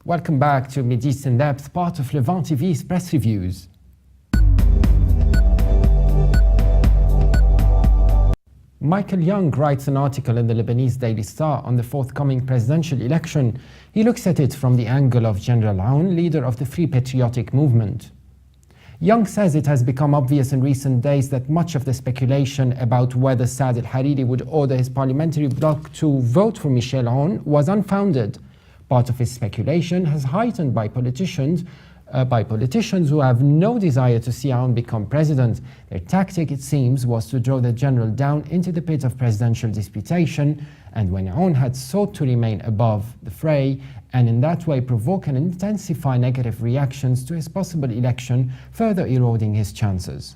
Welcome back to MidEast In-Depth, part of Levant TV's press reviews. Michael Young writes an article in the Lebanese Daily Star on the forthcoming presidential election. He looks at it from the angle of General Aoun, leader of the Free Patriotic Movement. Young says it has become obvious in recent days that much of the speculation about whether Saad al-Hariri would order his parliamentary bloc to vote for Michel Aoun was unfounded. Part of his speculation has heightened by politicians who have no desire to see Aoun become president. Their tactic, it seems, was to draw the general down into the pit of presidential disputation, and when Aoun had sought to remain above the fray, and in that way provoke and intensify negative reactions to his possible election, further eroding his chances.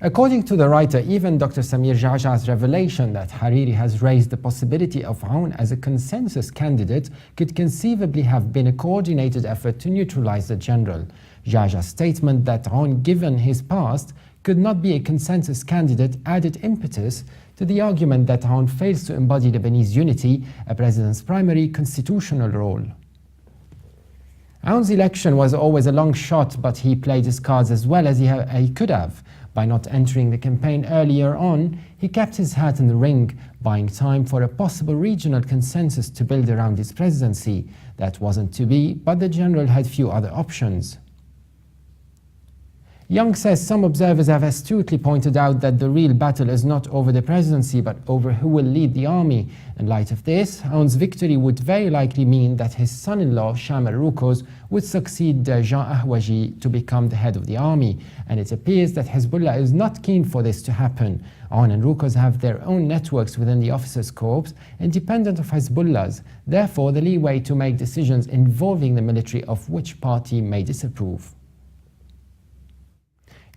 According to the writer, even Dr. Samir Jaja's revelation that Hariri has raised the possibility of Aoun as a consensus candidate could conceivably have been a coordinated effort to neutralize the general. Jaja's statement that Aoun, given his past, could not be a consensus candidate added impetus to the argument that Aoun fails to embody Lebanese unity, a president's primary constitutional role. Aoun's election was always a long shot, but he played his cards as well as he could have. By not entering the campaign earlier on, he kept his hat in the ring, buying time for a possible regional consensus to build around his presidency. That wasn't to be, but the general had few other options. Young says some observers have astutely pointed out that the real battle is not over the presidency but over who will lead the army. In light of this, Aoun's victory would very likely mean that his son-in-law, Sham al-Rukuz, would succeed Jean Ahwaji to become the head of the army, and it appears that Hezbollah is not keen for this to happen. Aoun and Rukuz have their own networks within the officers' corps, independent of Hezbollah's, therefore the leeway to make decisions involving the military of which party may disapprove.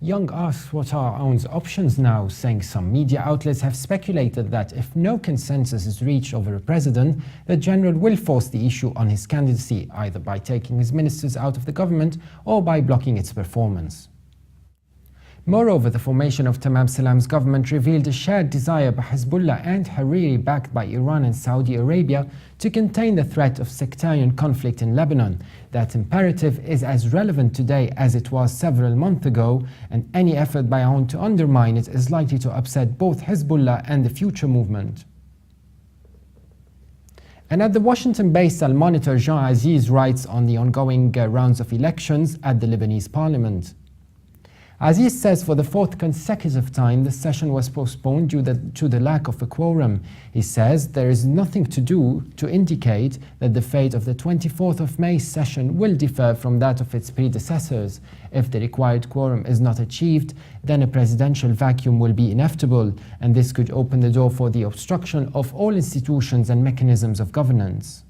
Young asks what are Aoun's options now, saying some media outlets have speculated that if no consensus is reached over a president, the general will force the issue on his candidacy, either by taking his ministers out of the government or by blocking its performance. Moreover, the formation of Tamam Salam's government revealed a shared desire by Hezbollah and Hariri, backed by Iran and Saudi Arabia, to contain the threat of sectarian conflict in Lebanon. That imperative is as relevant today as it was several months ago, and any effort by Aoun to undermine it is likely to upset both Hezbollah and the future movement. And at the Washington-based Al-Monitor, Jean Aziz writes on the ongoing rounds of elections at the Lebanese parliament. Aziz says for the fourth consecutive time the session was postponed due to the lack of a quorum. He says there is nothing to do to indicate that the fate of the 24th of May session will differ from that of its predecessors. If the required quorum is not achieved, then a presidential vacuum will be inevitable, and this could open the door for the obstruction of all institutions and mechanisms of governance.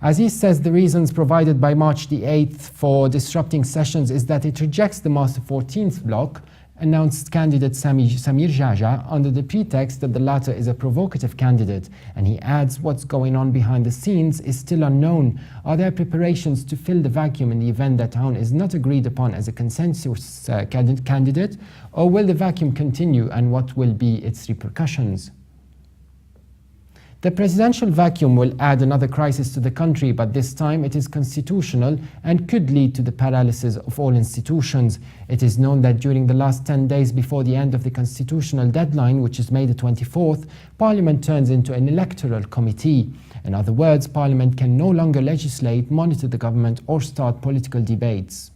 Aziz says the reasons provided by March the 8th for disrupting sessions is that it rejects the Master 14th bloc, announced candidate Samir Jaja, under the pretext that the latter is a provocative candidate, and he adds what's going on behind the scenes is still unknown. Are there preparations to fill the vacuum in the event that Aoun is not agreed upon as a consensus candidate, or will the vacuum continue, and what will be its repercussions? The presidential vacuum will add another crisis to the country, but this time it is constitutional and could lead to the paralysis of all institutions. It is known that during the last 10 days before the end of the constitutional deadline, which is May the 24th, Parliament turns into an electoral committee. In other words, Parliament can no longer legislate, monitor the government, or start political debates.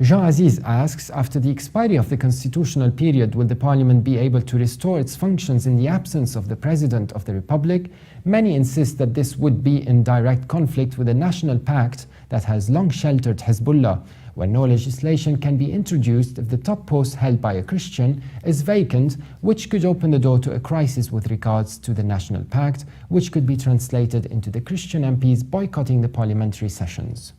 Jean Aziz asks, after the expiry of the constitutional period, will the parliament be able to restore its functions in the absence of the President of the Republic? Many insist that this would be in direct conflict with the national pact that has long sheltered Hezbollah, where no legislation can be introduced if the top post held by a Christian is vacant, which could open the door to a crisis with regards to the national pact, which could be translated into the Christian MPs boycotting the parliamentary sessions.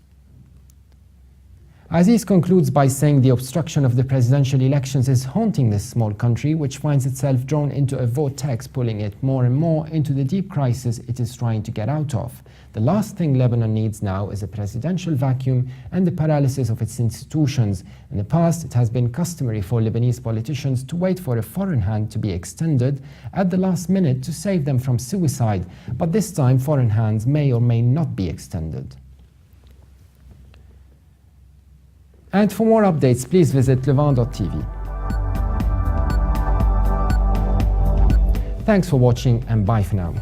Aziz concludes by saying the obstruction of the presidential elections is haunting this small country, which finds itself drawn into a vortex, pulling it more and more into the deep crisis it is trying to get out of. The last thing Lebanon needs now is a presidential vacuum and the paralysis of its institutions. In the past, it has been customary for Lebanese politicians to wait for a foreign hand to be extended at the last minute to save them from suicide, but this time foreign hands may or may not be extended. And for more updates, please visit levant.tv. Thanks for watching and bye for now.